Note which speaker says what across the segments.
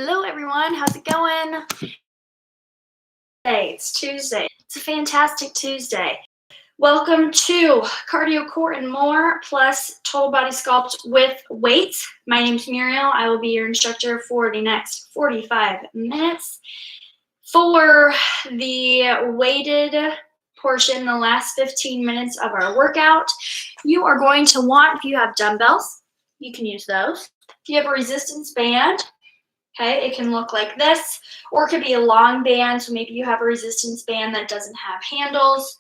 Speaker 1: Hello everyone, how's it going? Hey, it's Tuesday. It's a fantastic Tuesday. Welcome to Cardio Core and More plus Total Body Sculpt with weights. My name's Muriel. I will be your instructor for the next 45 minutes. For the weighted portion, the last 15 minutes of our workout, you are going to want, if you have dumbbells, you can use those. If you have a resistance band, okay, it can look like this, or it could be a long band, so maybe you have a resistance band that doesn't have handles,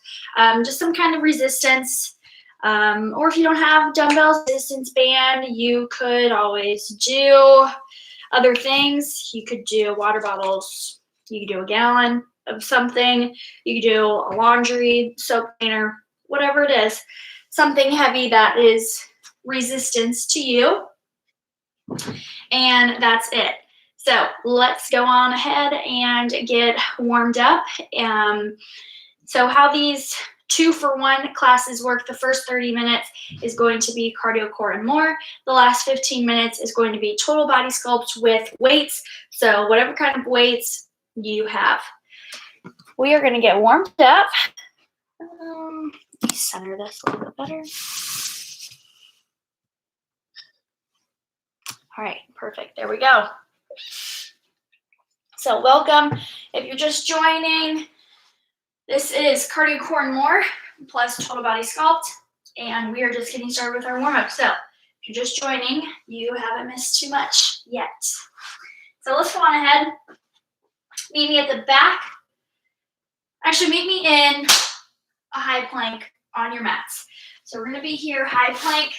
Speaker 1: just some kind of resistance. Or if you don't have dumbbells, resistance band, you could always do other things. You could do water bottles, you could do a gallon of something, you could do a laundry soap container, whatever it is, something heavy that is resistance to you, and that's it. So let's go on ahead and get warmed up. So how these 2-for-1 classes work, the first 30 minutes is going to be cardio, core, and more. The last 15 minutes is going to be total body sculpt with weights. So whatever kind of weights you have. We are going to get warmed up. Let me center this a little bit better. All right, perfect. There we go. So welcome. If you're just joining, this is Cardio, Core, and More plus Total Body Sculpt, and we are just getting started with our warm-up. So if you're just joining, you haven't missed too much yet. So let's go on ahead. Meet me at the back. Actually, meet me in a high plank on your mats. So we're going to be here, high plank,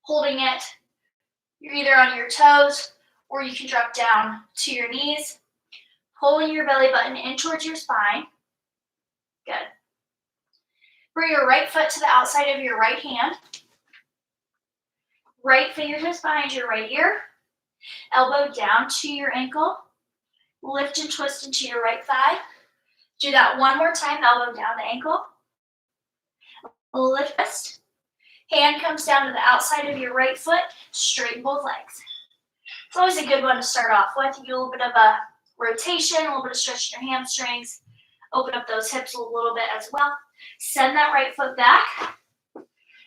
Speaker 1: holding it. You're either on your toes, or you can drop down to your knees, pulling your belly button in towards your spine. Good. Bring your right foot to the outside of your right hand. Right fingertips behind your right ear. Elbow down to your ankle. Lift and twist into your right thigh. Do that one more time, elbow down the ankle. Lift, twist. Hand comes down to the outside of your right foot. Straighten both legs. It's always a good one to start off with. You get a little bit of a rotation, a little bit of stretch in your hamstrings. Open up those hips a little bit as well. Send that right foot back.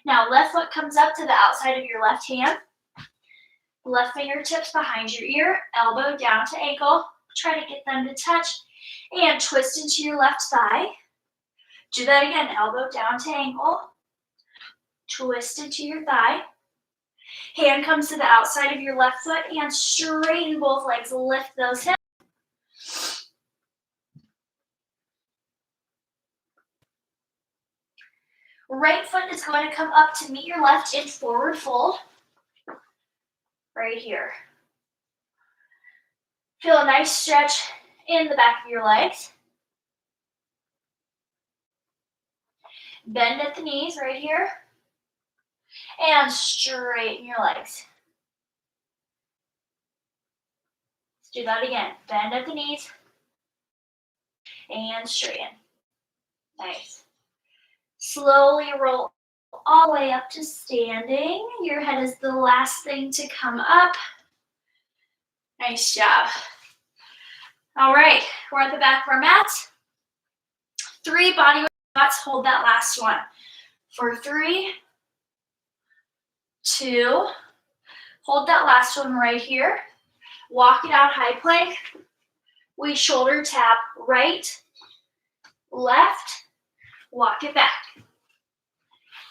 Speaker 1: Now left foot comes up to the outside of your left hand. Left fingertips behind your ear, elbow down to ankle. Try to get them to touch. And twist into your left thigh. Do that again, elbow down to ankle. Twist into your thigh. Hand comes to the outside of your left foot and straighten both legs. Lift those hips. Right foot is going to come up to meet your left in forward fold. Right here. Feel a nice stretch in the back of your legs. Bend at the knees right here. And straighten your legs. Let's do that again. Bend at the knees. And straighten. Nice. Slowly roll all the way up to standing. Your head is the last thing to come up. Nice job. All right, we're at the back of our mats. 3 body weight squats. Hold that last one. For 3, 2, hold that last one right here. Walk it out high plank. We shoulder tap right, left, walk it back.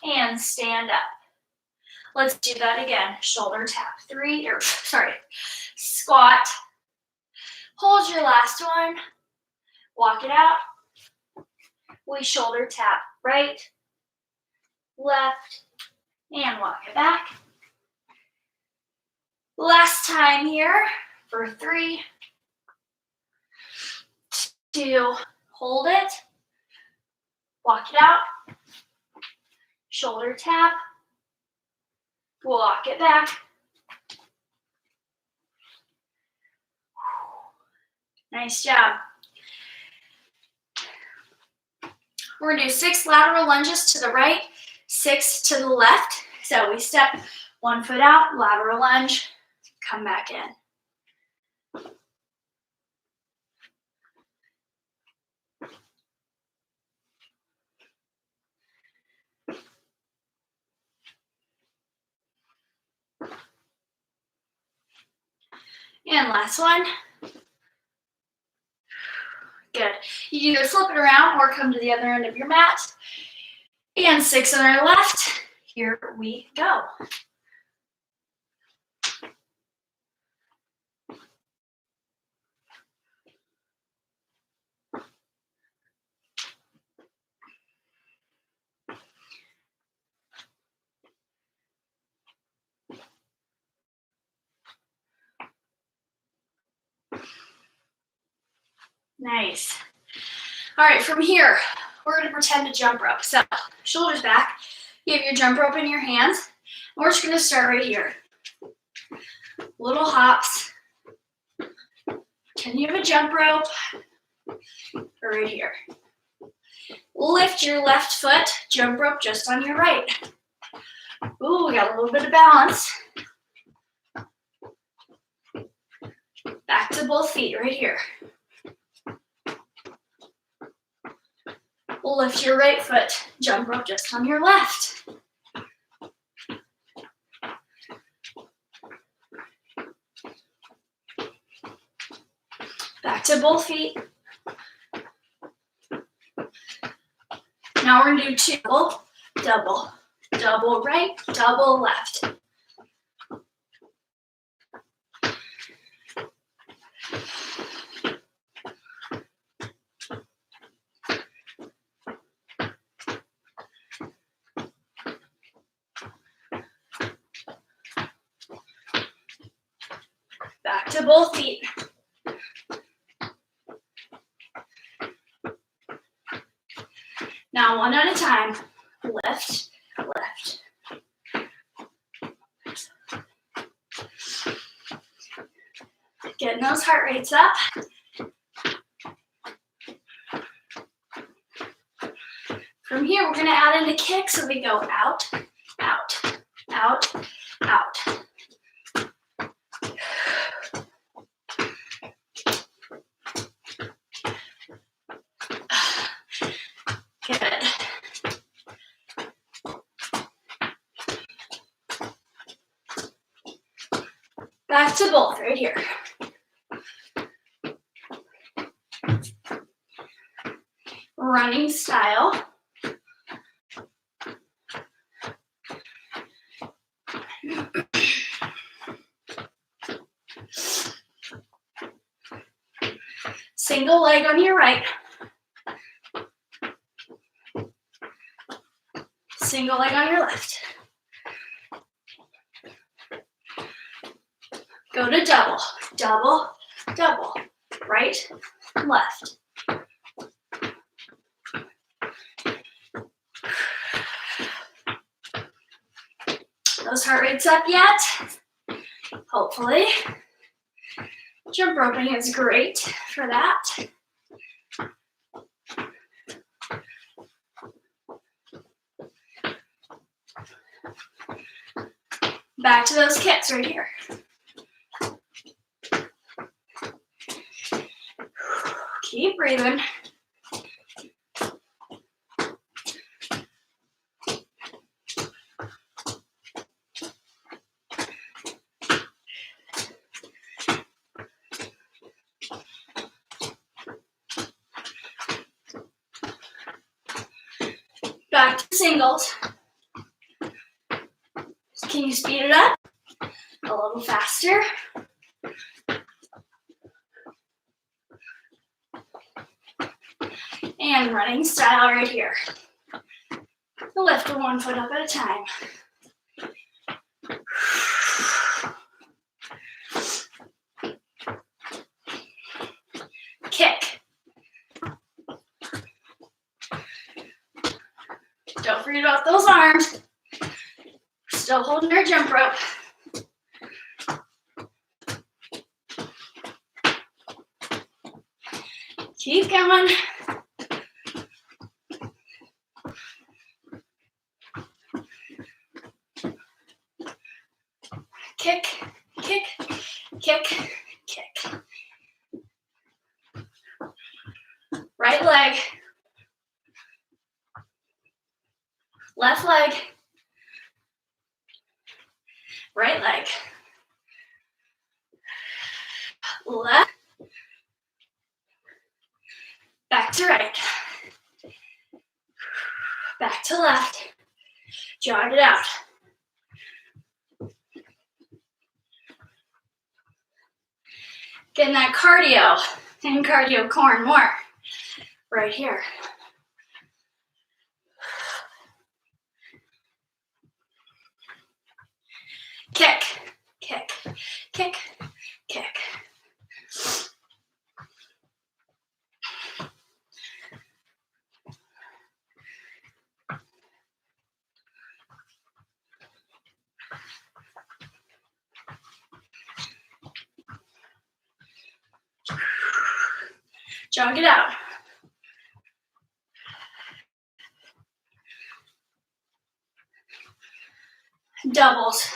Speaker 1: And stand up. Let's do that again. Shoulder tap. Squat. Hold your last one. Walk it out. We shoulder tap right, left, and walk it back. Last time here for 3, 2, hold it, walk it out, shoulder tap, walk it back. Nice job. We're going to do 6 lateral lunges to the right, 6 to the left. So we step 1 foot out, lateral lunge, come back in. And last one. Good. You either flip it around or come to the other end of your mat. And 6 on our left. Here we go. Nice. All right, from here, we're gonna pretend to jump rope. So, shoulders back, you have your jump rope in your hands. And we're just gonna start right here. Little hops. Pretend you have a jump rope. Right here. Lift your left foot, jump rope just on your right. Ooh, we got a little bit of balance. Back to both feet right here. Lift your right foot, jump rope just on your left. Back to both feet. Now we're gonna do 2 double, double right, double left. Back to both feet. Now one at a time. Lift, lift. Getting those heart rates up. From here, we're gonna add in a kick, so we go out, out, out, out. Good. Back to both right here. Running style. Single leg on your right. Single leg on your left. Go to double, double, double. Right, left. Those heart rates up yet? Hopefully. Jump roping is great for that. Back to those kicks right here. Keep breathing. Back to singles. Can you speed it up? A little faster. And running style right here. Lift one foot up at a time. Kick. Don't forget about those arms. Still holding our jump rope. Keep going. Kick, kick, kick, kick. Right leg. Left leg. Right leg. left, back to right, back to left, jog it out. Getting that cardio and cardio core and more right here. Kick, kick, kick, kick. Jog it out. Doubles.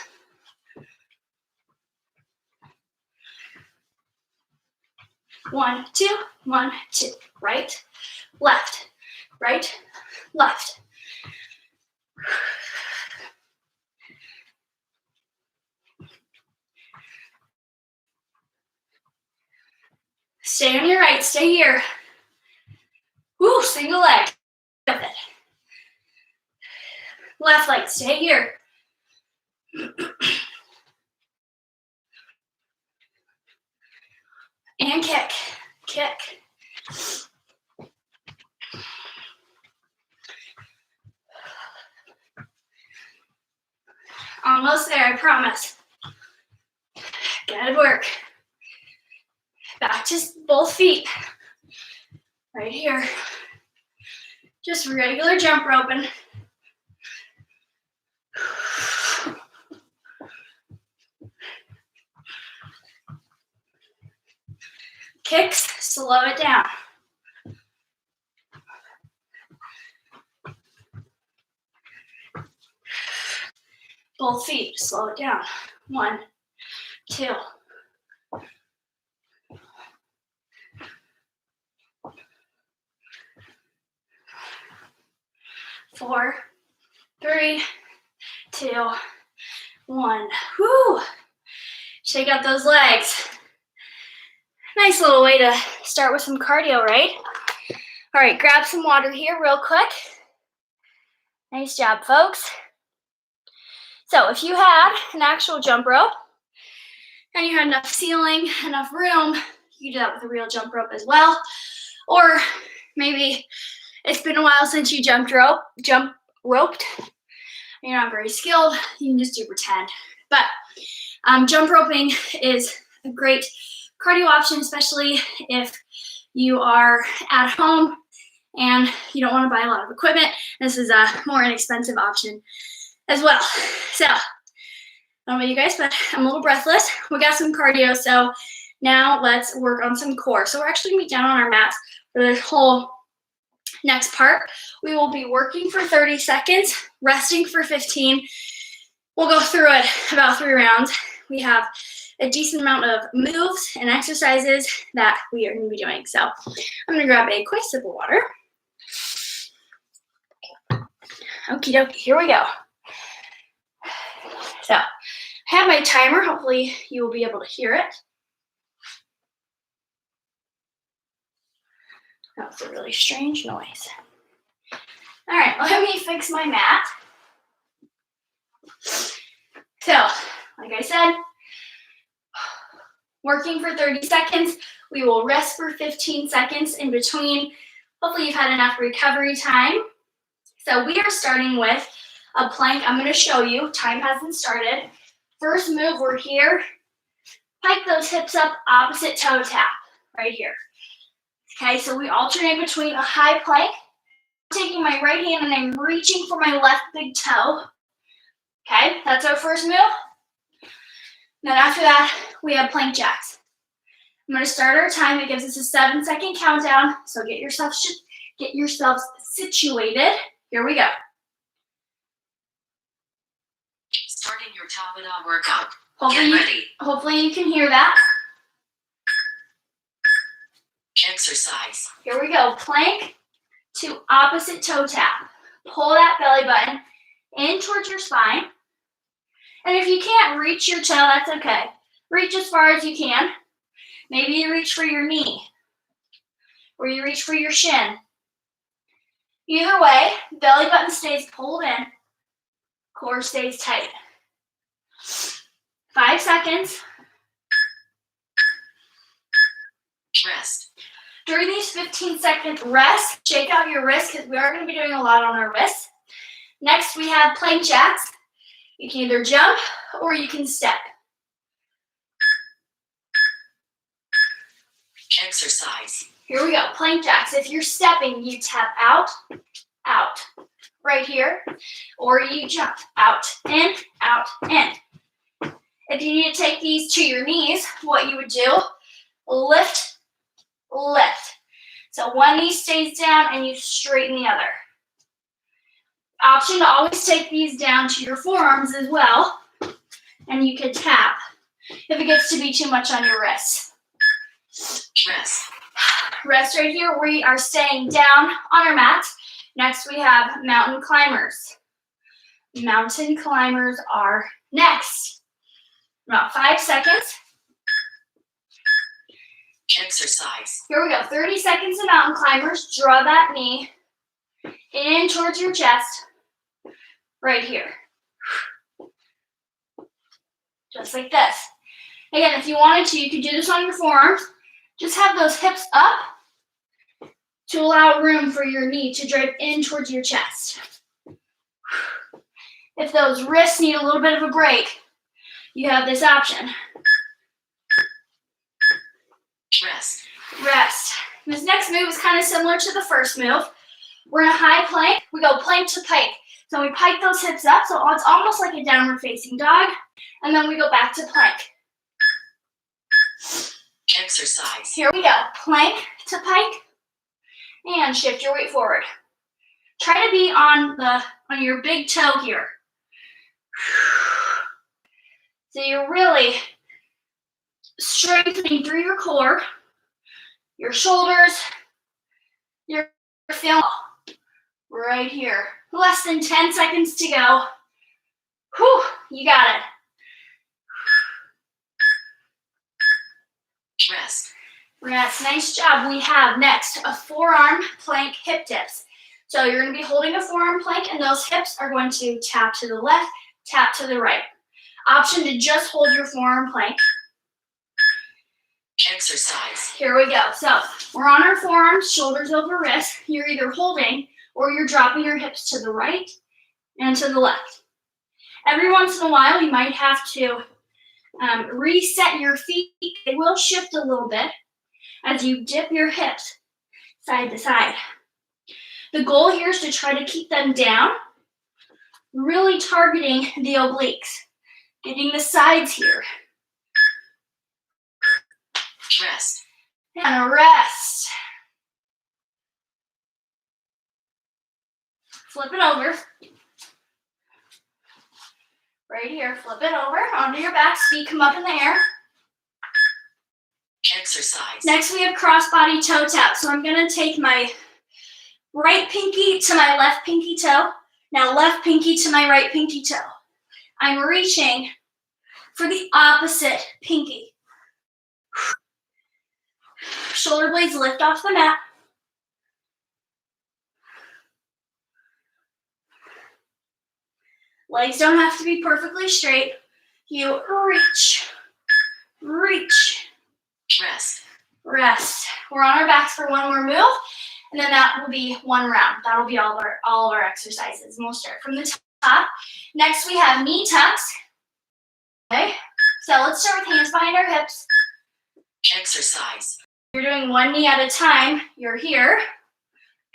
Speaker 1: One, two, one, two. Right, left, right, left. Stay on your right, stay here. Woo, single leg. With it. Left leg, stay here. And kick, kick. Almost there, I promise. Good work. Back to both feet. Right here. Just regular jump roping. Kicks, slow it down. Both feet, slow it down. 1, 2. 4, 3, 2, 1. Woo! Shake out those legs. Nice little way to start with some cardio, right? All right, grab some water here real quick. Nice job, folks. So if you had an actual jump rope and you had enough ceiling, enough room, you can do that with a real jump rope as well. Or maybe it's been a while since you jump roped. You're not very skilled. You can just do pretend. But jump roping is a great cardio option, especially if you are at home and you don't want to buy a lot of equipment. This is a more inexpensive option as well. So, I don't know about you guys, but I'm a little breathless. We got some cardio, so now let's work on some core. So we're actually going to be down on our mats for this whole next part. We will be working for 30 seconds, resting for 15. We'll go through it about 3 rounds. We have a decent amount of moves and exercises that we are going to be doing. So I'm going to grab a quick sip of water. Okie dokie, here we go. So I have my timer. Hopefully you will be able to hear it. That was a really strange noise. All right, let me fix my mat. So, like I said, working for 30 seconds. We will rest for 15 seconds in between. Hopefully you've had enough recovery time. So we are starting with a plank. I'm going to show you. Time hasn't started. First move, we're here. Pike those hips up, opposite toe tap, right here. Okay, so we alternate between a high plank. I'm taking my right hand and I'm reaching for my left big toe. Okay, that's our first move. Then after that, we have plank jacks. I'm going to start our time. It gives us a 7-second countdown. So get yourselves situated. Here we go.
Speaker 2: Starting your Tabata workout. Get ready.
Speaker 1: Hopefully you can hear that.
Speaker 2: Exercise.
Speaker 1: Here we go. Plank to opposite toe tap. Pull that belly button in towards your spine. And if you can't reach your toe, that's okay. Reach as far as you can. Maybe you reach for your knee, or you reach for your shin. Either way, belly button stays pulled in, core stays tight. 5 seconds.
Speaker 2: Rest.
Speaker 1: During these 15-second rests, shake out your wrists because we are going to be doing a lot on our wrists. Next, we have plank jacks. You can either jump or you can step.
Speaker 2: Exercise.
Speaker 1: Here we go, plank jacks. If you're stepping, you tap out, out, right here, or you jump out, in. If you need to take these to your knees, what you would do, lift, lift. So one knee stays down and you straighten the other. Option to always take these down to your forearms as well, and you can tap if it gets to be too much on your wrists.
Speaker 2: Rest.
Speaker 1: Rest right here. We are staying down on our mat. Next, we have mountain climbers. Mountain climbers are next. About 5 seconds.
Speaker 2: Exercise.
Speaker 1: Here we go. 30 seconds of mountain climbers. Draw that knee in towards your chest. Right here. Just like this. Again, if you wanted to, you could do this on your forearms. Just have those hips up to allow room for your knee to drape in towards your chest. If those wrists need a little bit of a break, you have this option.
Speaker 2: Rest.
Speaker 1: Rest. This next move is kind of similar to the first move. We're in a high plank. We go plank to pike. So we pike those hips up, so it's almost like a downward facing dog. And then we go back to plank.
Speaker 2: Exercise.
Speaker 1: Here we go. Plank to pike. And shift your weight forward. Try to be on your big toe here. So you're really strengthening through your core, your shoulders, your feeling right here. Less than 10 seconds to go. Whew, you got it.
Speaker 2: Rest.
Speaker 1: Rest, nice job. We have next a forearm plank hip dips. So you're going to be holding a forearm plank and those hips are going to tap to the left, tap to the right. Option to just hold your forearm plank.
Speaker 2: Exercise.
Speaker 1: Here we go. So we're on our forearms, shoulders over wrists. You're either holding or you're dropping your hips to the right and to the left. Every once in a while, you might have to reset your feet. They will shift a little bit as you dip your hips side to side. The goal here is to try to keep them down, really targeting the obliques, getting the sides here.
Speaker 2: Rest.
Speaker 1: And a rest. Flip it over. Right here, flip it over onto your back, feet come up in the air.
Speaker 2: Exercise.
Speaker 1: Next we have crossbody toe tap. So I'm gonna take my right pinky to my left pinky toe. Now left pinky to my right pinky toe. I'm reaching for the opposite pinky. Shoulder blades lift off the mat. Legs don't have to be perfectly straight. You reach, reach.
Speaker 2: Rest.
Speaker 1: Rest. We're on our backs for one more move, and then that will be one round. That'll be all of our exercises. And we'll start from the top. Next, we have knee tucks. Okay, so let's start with hands behind our hips.
Speaker 2: Exercise.
Speaker 1: You're doing one knee at a time. You're here,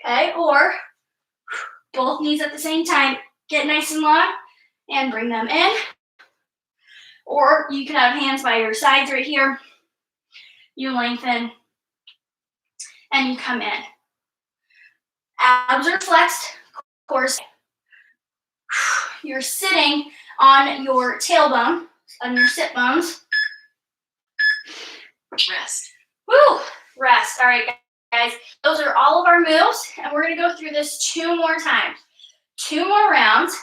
Speaker 1: okay, or both knees at the same time. Get nice and long and bring them in. Or you can have hands by your sides right here. You lengthen and you come in. Abs are flexed, core. You're sitting on your tailbone, on your sit bones.
Speaker 2: Rest.
Speaker 1: Woo! Rest. All right, guys. Those are all of our moves, and we're going to go through this 2 more times. 2 more rounds.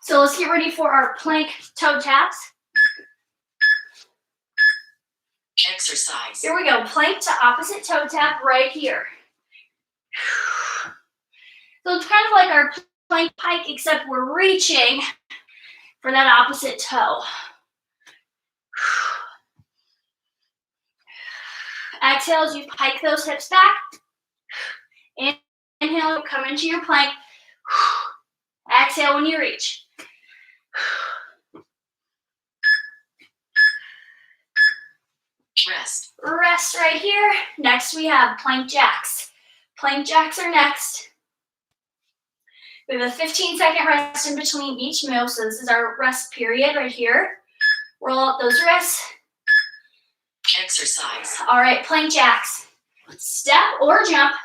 Speaker 1: So let's get ready for our plank toe taps.
Speaker 2: Exercise.
Speaker 1: Here we go. Plank to opposite toe tap right here. So it's kind of like our plank pike, except we're reaching for that opposite toe. Exhale as you pike those hips back. Inhale, come into your plank. Exhale when you reach.
Speaker 2: Rest.
Speaker 1: Rest right here. Next we have plank jacks. Plank jacks are next. We have a 15-second rest in between each move, so this is our rest period right here. Roll out those wrists.
Speaker 2: Exercise.
Speaker 1: All right, plank jacks. Step or jump.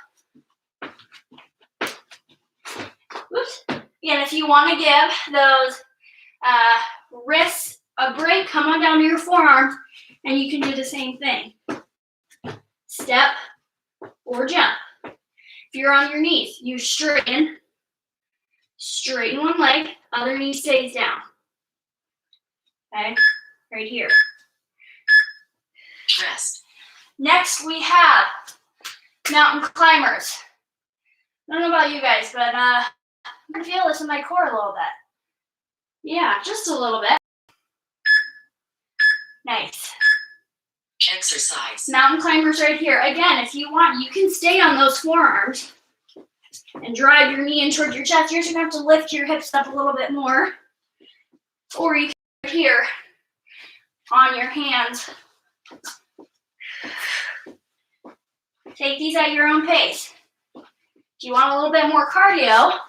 Speaker 1: Oops. Again, if you want to give those wrists a break, come on down to your forearms, and you can do the same thing. Step or jump. If you're on your knees, you straighten one leg, other knee stays down. Okay, right here.
Speaker 2: Rest.
Speaker 1: Next we have mountain climbers. I don't know about you guys, but I'm gonna feel this in my core a little bit. Yeah, just a little bit. Nice.
Speaker 2: Exercise.
Speaker 1: Mountain climbers right here. Again, if you want, you can stay on those forearms and drive your knee in towards your chest. You're just gonna have to lift your hips up a little bit more. Or you can right here on your hands. Take these at your own pace. If you want a little bit more cardio,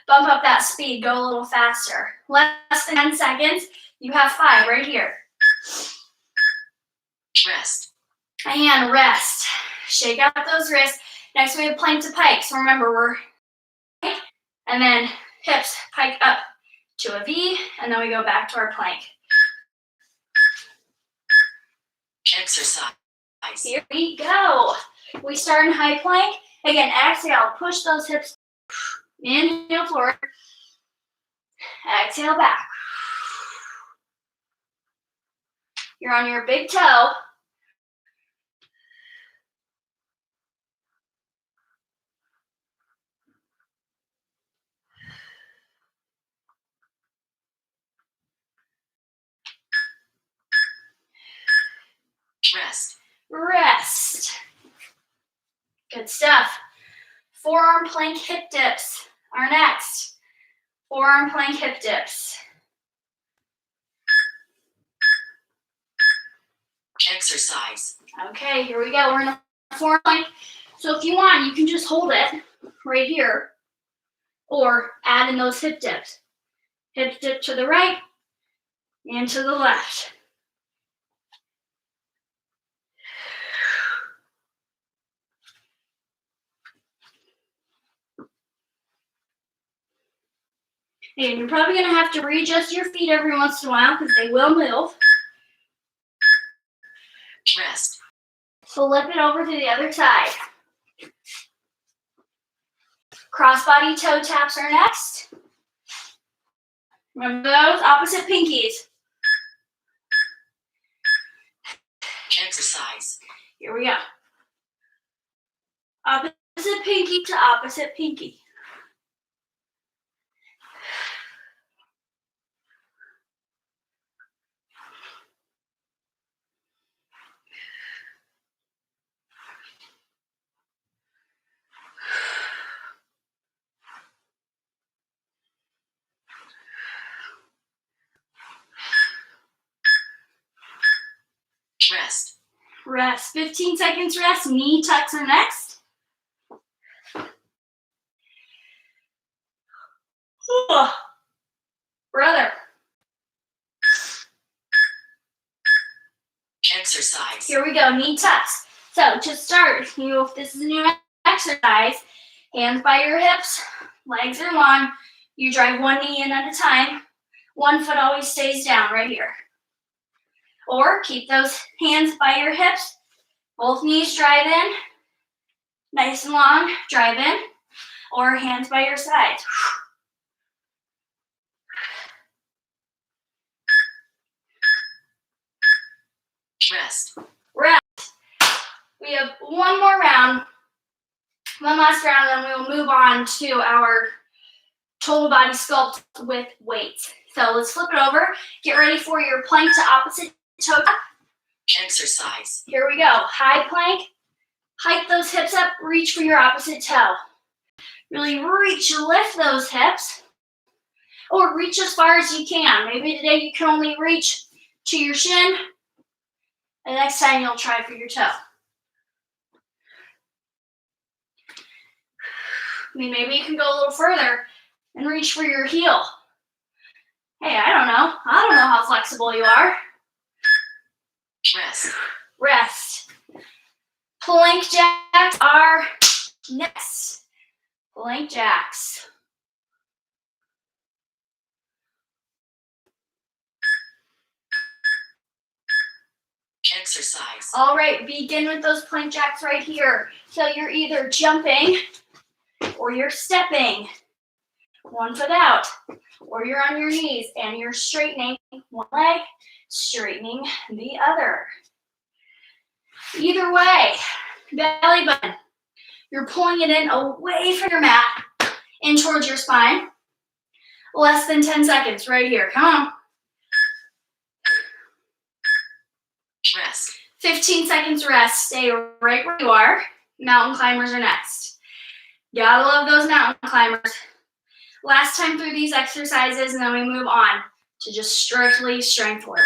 Speaker 1: bump up that speed, go a little faster. Less than 10 seconds, you have 5 right here.
Speaker 2: Rest.
Speaker 1: And rest. Shake out those wrists. Next we have plank to pike. So remember, we're and then hips pike up to a V, and then we go back to our plank.
Speaker 2: Exercise.
Speaker 1: Here we go. We start in high plank. Again, exhale, push those hips. Inhale forward. Exhale back. You're on your big toe.
Speaker 2: Rest.
Speaker 1: Rest. Good stuff. Forearm plank hip dips are next. Forearm plank hip dips.
Speaker 2: Exercise.
Speaker 1: Okay, here we go. We're in a forearm plank. So if you want, you can just hold it right here or add in those hip dips. Hip dip to the right and to the left. And you're probably going to have to readjust your feet every once in a while because they will move.
Speaker 2: Rest.
Speaker 1: Flip it over to the other side. Crossbody toe taps are next. Remember those? Opposite pinkies.
Speaker 2: Exercise.
Speaker 1: Here we go. Opposite pinky to opposite pinky.
Speaker 2: Rest.
Speaker 1: Rest. 15 seconds rest. Knee tucks are next. Oh, brother.
Speaker 2: Exercise.
Speaker 1: Here we go. Knee tucks. So to start, if this is a new exercise, hands by your hips, legs are long. You drive one knee in at a time. One foot always stays down right here. Or keep those hands by your hips. Both knees drive in. Nice and long, drive in. Or hands by your sides.
Speaker 2: Rest.
Speaker 1: We have one more round, one last round, and then we will move on to our total body sculpt with weights. So let's flip it over. Get ready for your plank to opposite toe tap.
Speaker 2: Exercise.
Speaker 1: Here we go. High plank. Hike those hips up. Reach for your opposite toe. Really reach, lift those hips. Or reach as far as you can. Maybe today you can only reach to your shin. And next time you'll try for your toe. I mean, maybe you can go a little further and reach for your heel. Hey, I don't know. I don't know how flexible you are.
Speaker 2: Rest.
Speaker 1: Rest. Plank jacks are next. Plank jacks.
Speaker 2: Exercise.
Speaker 1: All right, begin with those plank jacks right here. So you're either jumping or you're stepping. One foot out. Or you're on your knees and you're straightening one leg, straightening the other. Either way, belly button. You're pulling it in away from your mat, in towards your spine. Less than 10 seconds right here. Come on.
Speaker 2: Rest.
Speaker 1: 15 seconds rest. Stay right where you are. Mountain climbers are next. Gotta love those mountain climbers. Last time through these exercises, and then we move on to just strictly strength work.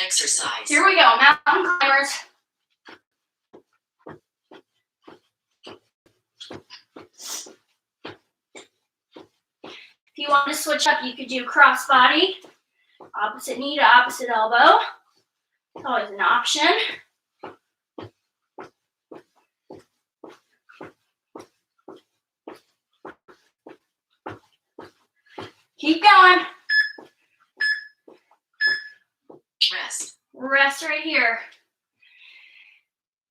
Speaker 2: Exercise.
Speaker 1: Here we go, mountain climbers. If you want to switch up, you could do cross body, opposite knee to opposite elbow. It's always an option. Keep going.
Speaker 2: Rest.
Speaker 1: Rest right here.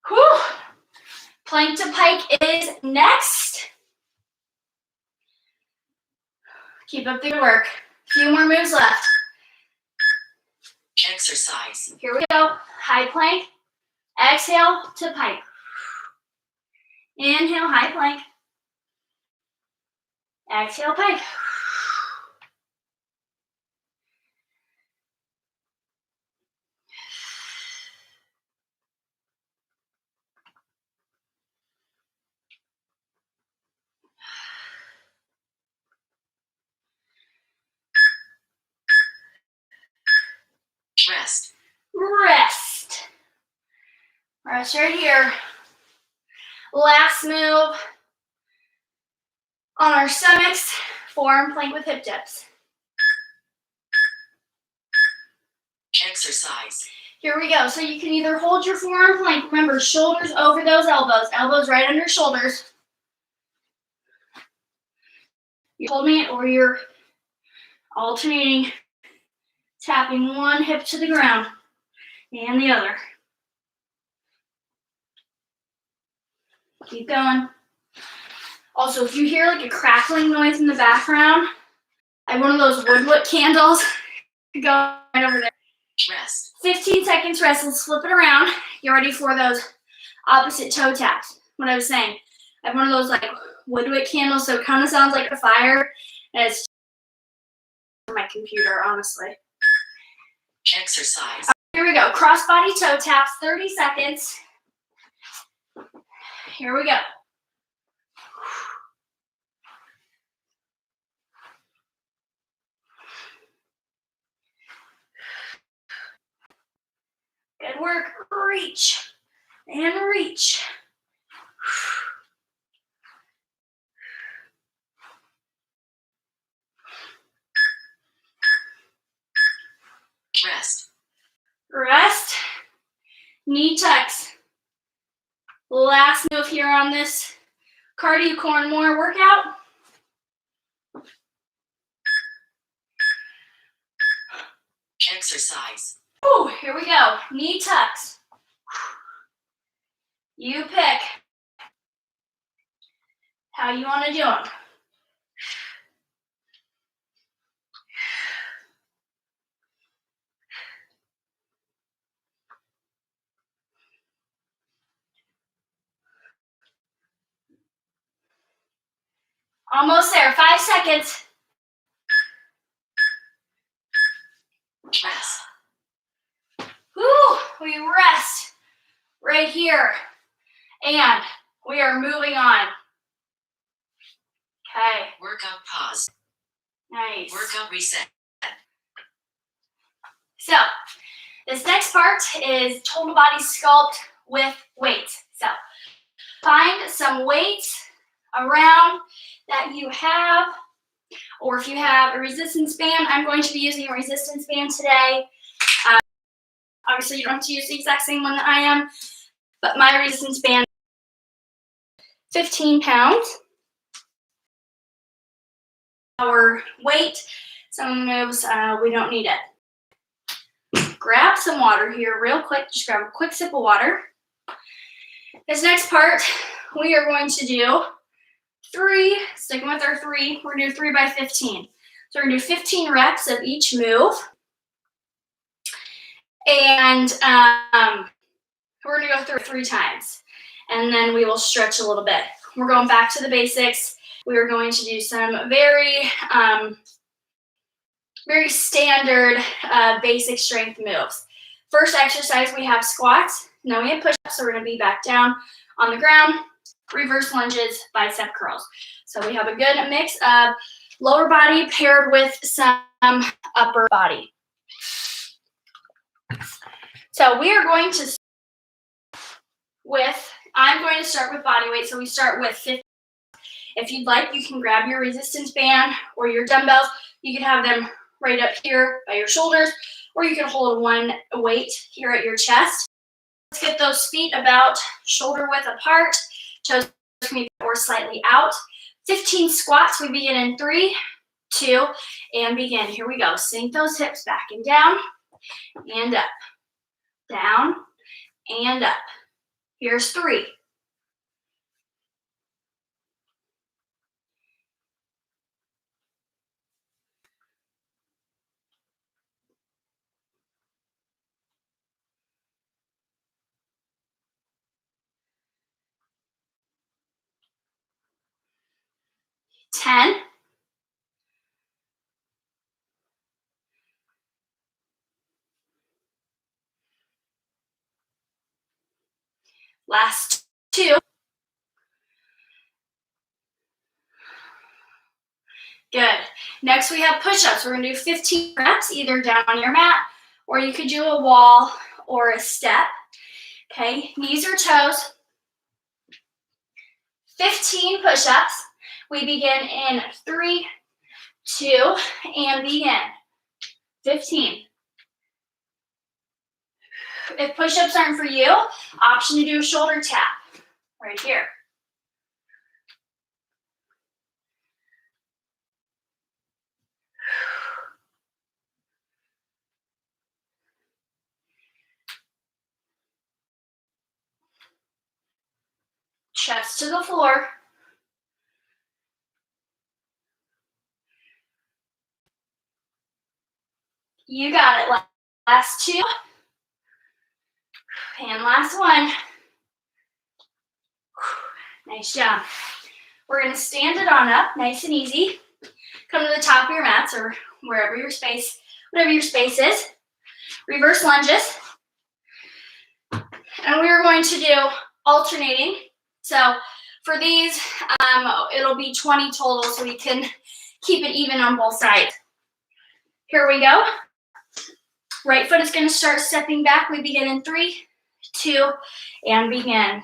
Speaker 1: Whew. Plank to pike is next. Keep up the good work. A few more moves left.
Speaker 2: Exercise.
Speaker 1: Here we go. High plank. Exhale to pike. Inhale, high plank. Exhale, pike.
Speaker 2: Rest.
Speaker 1: Rest. Rest right here. Last move on our stomachs. Forearm plank with hip dips.
Speaker 2: Exercise.
Speaker 1: Here we go. So you can either hold your forearm plank. Remember, shoulders over those elbows. Elbows right under shoulders. You're holding it or you're alternating, tapping one hip to the ground and the other. Keep going. Also, if you hear like a crackling noise in the background, I have one of those wood candles going right over there.
Speaker 2: Rest.
Speaker 1: 15 seconds rest. Let's flip it around. Get ready for those opposite toe taps. What I was saying. I have one of those like woodwick candles, so it kind of sounds like a fire, and it's my computer, honestly.
Speaker 2: Exercise.
Speaker 1: Here we go. Cross body toe taps, 30 seconds. Here we go. Good work. Reach and reach.
Speaker 2: Rest.
Speaker 1: Rest. Knee tucks. Last move here on this cardio core and more workout.
Speaker 2: Exercise.
Speaker 1: Ooh, here we go. Knee tucks. You pick how you want to do them. Almost there, 5 seconds.
Speaker 2: Rest.
Speaker 1: Whew, we rest right here. And we are moving on. Okay.
Speaker 2: Workout pause.
Speaker 1: Nice.
Speaker 2: Workout reset.
Speaker 1: So, this next part is total body sculpt with weights. So, find some weights around that you have, or if you have a resistance band, I'm going to be using a resistance band today. Obviously, you don't have to use the exact same one that I am, but my resistance band, 15 pounds. Our weight, some moves, we don't need it. Grab some water here real quick. Just grab a quick sip of water. This next part, we are going to do 3, sticking with our 3, we're going to do 3 by 15. So we're going to do 15 reps of each move. And we're going to go through it 3 times. And then we will stretch a little bit. We're going back to the basics. We are going to do some very standard basic strength moves. First exercise, we have squats. Then we have push-ups, so we're going to be back down on the ground. Reverse lunges, bicep curls. So we have a good mix of lower body paired with some upper body. So we are going to I'm going to start with body weight. So we start with 50. If you'd like, you can grab your resistance band or your dumbbells. You can have them right up here by your shoulders, or you can hold one weight here at your chest. Let's get those feet about shoulder width apart, toes maybe or slightly out. 15 squats. We begin in 3, 2, and begin. Here we go. Sink those hips back and down and up, down and up. Here's 3. Ten. Last 2. Good. Next we have push-ups. We're going to do 15 reps, either down on your mat, or you could do a wall or a step. Okay, knees or toes. 15 push-ups. We begin in 3, 2, and begin. 15. If push-ups aren't for you, option to do a shoulder tap right here. Chest to the floor. You got it. Last 2. And last 1. Nice job. We're going to stand it on up, nice and easy. Come to the top of your mats or wherever your space, whatever your space is. Reverse lunges. And we are going to do alternating. So for these, it'll be 20 total, so we can keep it even on both sides. Here we go. Right foot is going to start stepping back. We begin in 3, 2, and begin.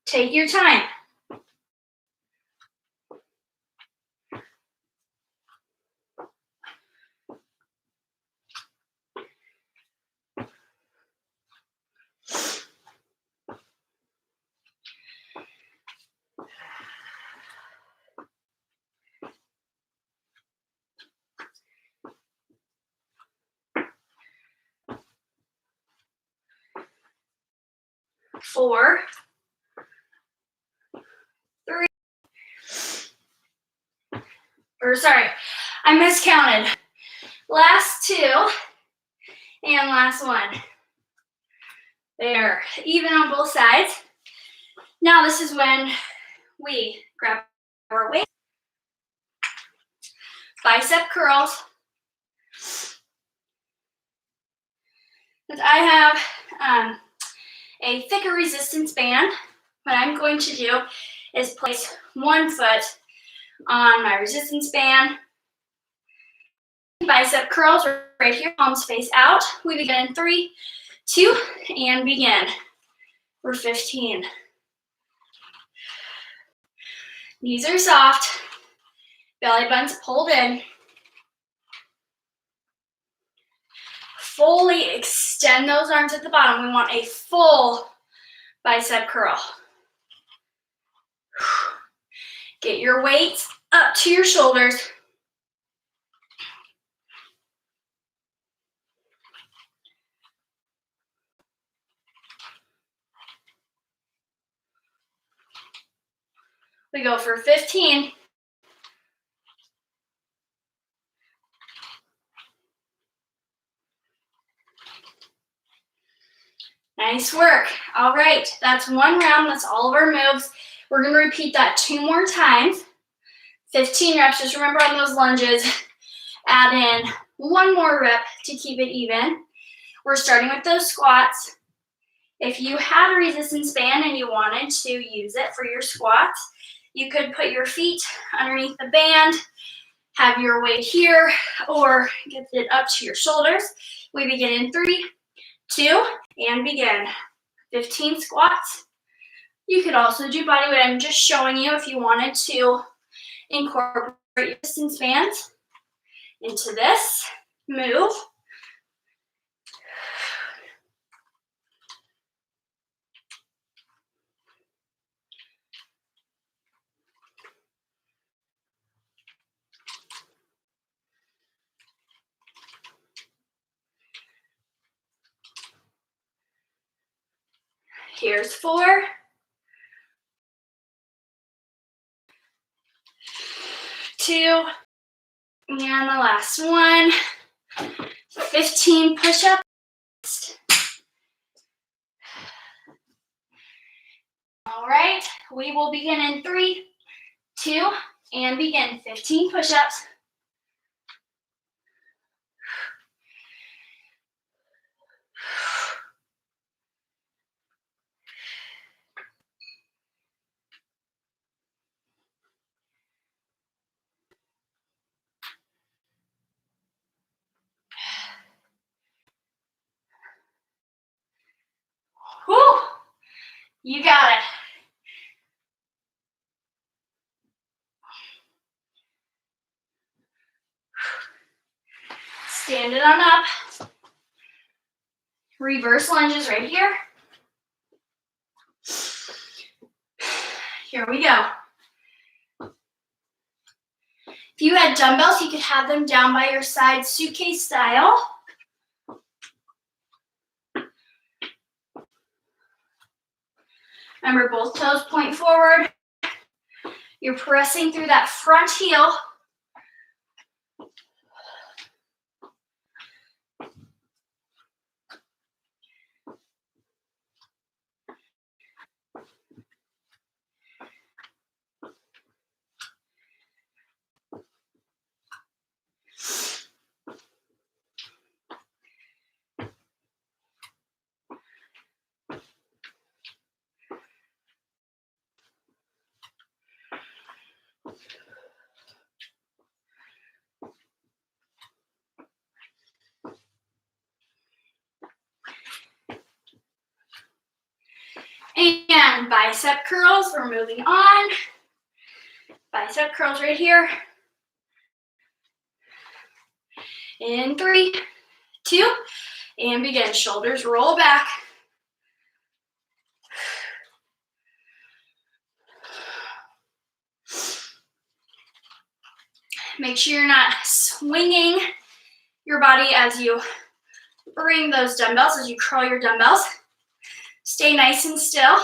Speaker 1: Take your time. Four, 3, or sorry, I miscounted. Last 2, and last 1. There, even on both sides. Now this is when we grab our weight, bicep curls. Since I have a thicker resistance band, what I'm going to do is place one foot on my resistance band. Bicep curls right here, palms face out. We begin in 3, 2, and begin for 15. Knees are soft, belly button's pulled in. Fully extend those arms at the bottom. We want a full bicep curl. Get your weights up to your shoulders. We go for 15. Nice work. All right, that's one round. That's all of our moves. We're going to repeat that 2 more times. 15 reps. Just remember on those lunges, add in 1 more rep to keep it even. We're starting with those squats. If you had a resistance band and you wanted to use it for your squats, you could put your feet underneath the band, have your weight here, or get it up to your shoulders. We begin in 3, 2, and begin. 15 squats. You could also do body weight. I'm just showing you if you wanted to incorporate your resistance bands into this move. Here's 4, 2, and the last one. 15 push-ups. All right, we will begin in 3, 2, and begin. 15 push-ups. Whew, you got it. Stand it on up. Reverse lunges right here. Here we go. If you had dumbbells, you could have them down by your side, suitcase style. Remember, both toes point forward. You're pressing through that front heel. And bicep curls, we're moving on. Bicep curls right here. In 3, 2, and begin. Shoulders roll back. Make sure you're not swinging your body as you bring those dumbbells, as you curl your dumbbells. Stay nice and still.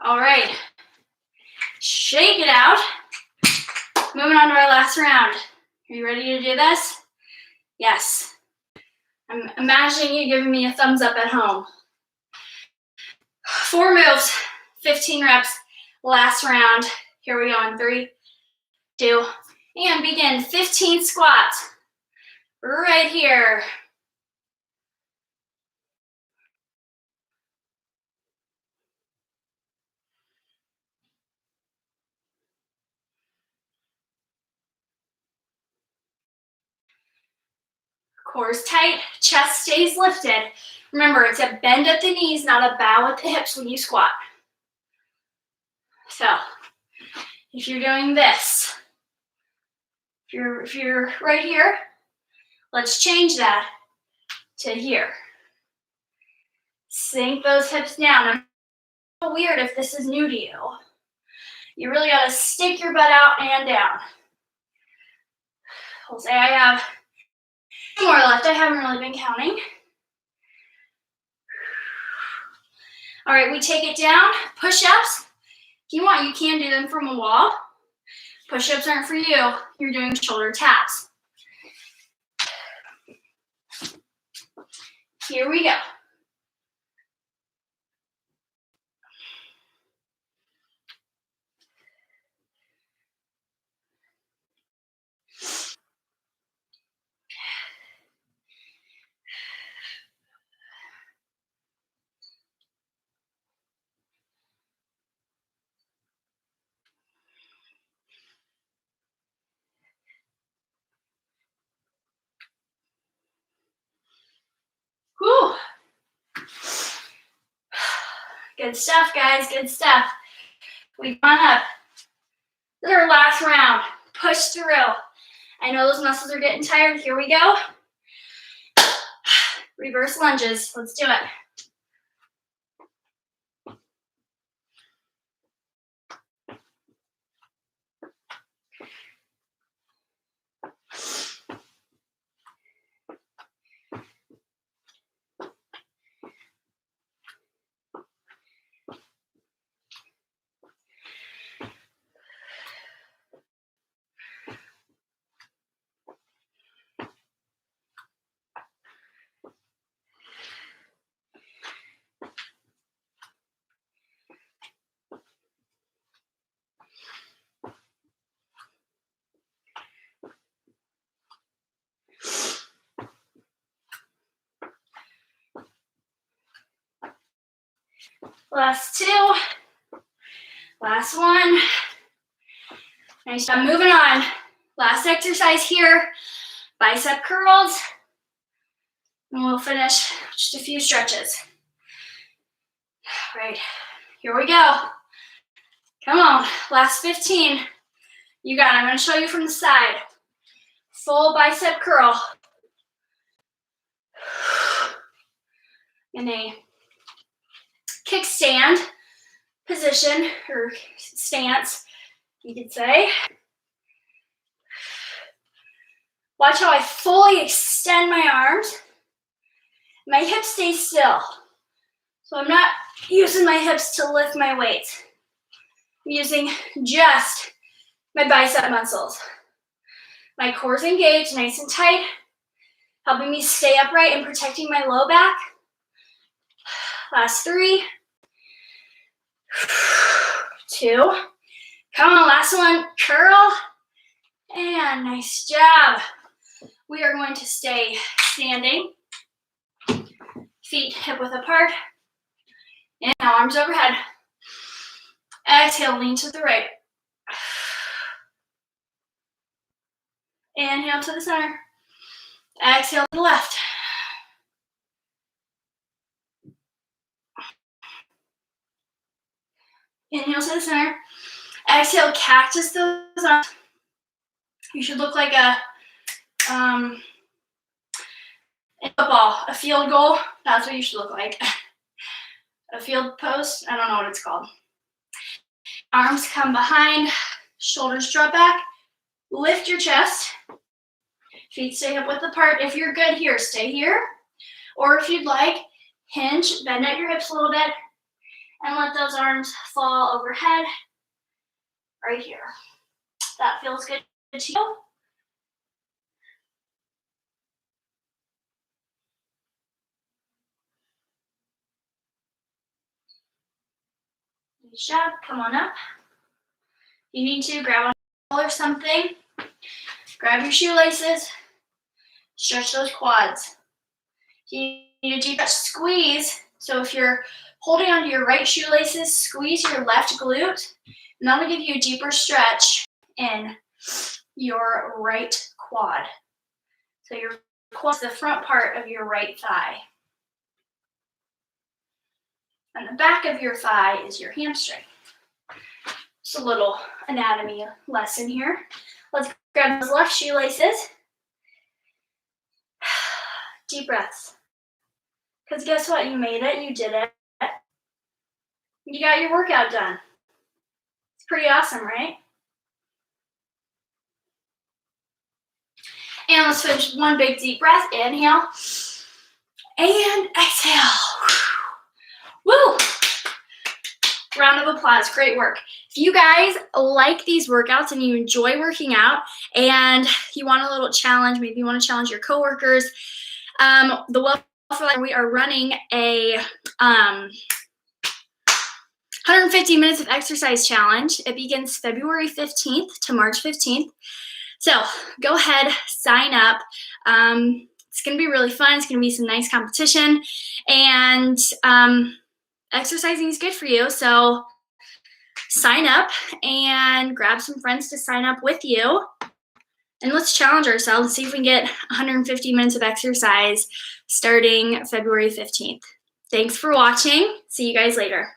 Speaker 1: All right. Shake it out. Moving on to our last round. Are you ready to do this? Yes. I'm imagining you giving me a thumbs up at home. 4 moves, 15 reps, last round. Here we go in 3, 2, and begin. 15 squats. Right here. Core is tight, chest stays lifted. Remember, it's a bend at the knees, not a bow at the hips when you squat. So, if you're doing this, if you're right here, let's change that to here. Sink those hips down. It's weird if this is new to you. You really gotta stick your butt out and down. We'll say I have 2 more left. I haven't really been counting. All right, we take it down. Push-ups. If you want, you can do them from a wall. Push-ups aren't for you. You're doing shoulder taps. Here we go. Whew. Good stuff, guys. Good stuff. We've gone up. This is our last round. Push through. I know those muscles are getting tired. Here we go. Reverse lunges. Let's do it. Last 2. Last one. Nice job. Moving on. Last exercise here. Bicep curls. And we'll finish just a few stretches. All right. Here we go. Come on. Last 15. You got it. I'm going to show you from the side. Full bicep curl. In a kickstand position or stance, you could say. Watch how I fully extend my arms. My hips stay still. So I'm not using my hips to lift my weights. I'm using just my bicep muscles. My core's engaged, nice and tight, helping me stay upright and protecting my low back. Last 3, 2, come on, last one, curl, and nice job. We are going to stay standing, feet hip-width apart, and arms overhead. Exhale, lean to the right. Inhale to the center. Exhale to the left. Inhale to the center. Exhale, cactus those arms. You should look like a football, a field goal. That's what you should look like. A field post. I don't know what it's called. Arms come behind. Shoulders drop back. Lift your chest. Feet stay hip-width apart. If you're good here, stay here. Or if you'd like, hinge, bend at your hips a little bit, And let those arms fall overhead right here. That feels good to you. Nice job. Come on up. You need to grab a wall or something. Grab your shoelaces. Stretch those quads. You need a deep squeeze. So if you're holding onto your right shoelaces, squeeze your left glute, and that'll give you a deeper stretch in your right quad. So your quad is the front part of your right thigh. And the back of your thigh is your hamstring. Just a little anatomy lesson here. Let's grab those left shoelaces. Deep breaths. Because guess what? You made it. You did it. You got your workout done. It's pretty awesome, right? And let's finish one big deep breath. Inhale. And exhale. Woo! Round of applause. Great work. If you guys like these workouts and you enjoy working out and you want a little challenge, maybe you want to challenge your coworkers, the Well for Life, we are running a 150 minutes of exercise challenge. It begins February 15th to March 15th. So go ahead, sign up. It's going to be really fun. It's going to be some nice competition. And exercising is good for you. So sign up and grab some friends to sign up with you. And let's challenge ourselves and see if we can get 150 minutes of exercise starting February 15th. Thanks for watching. See you guys later.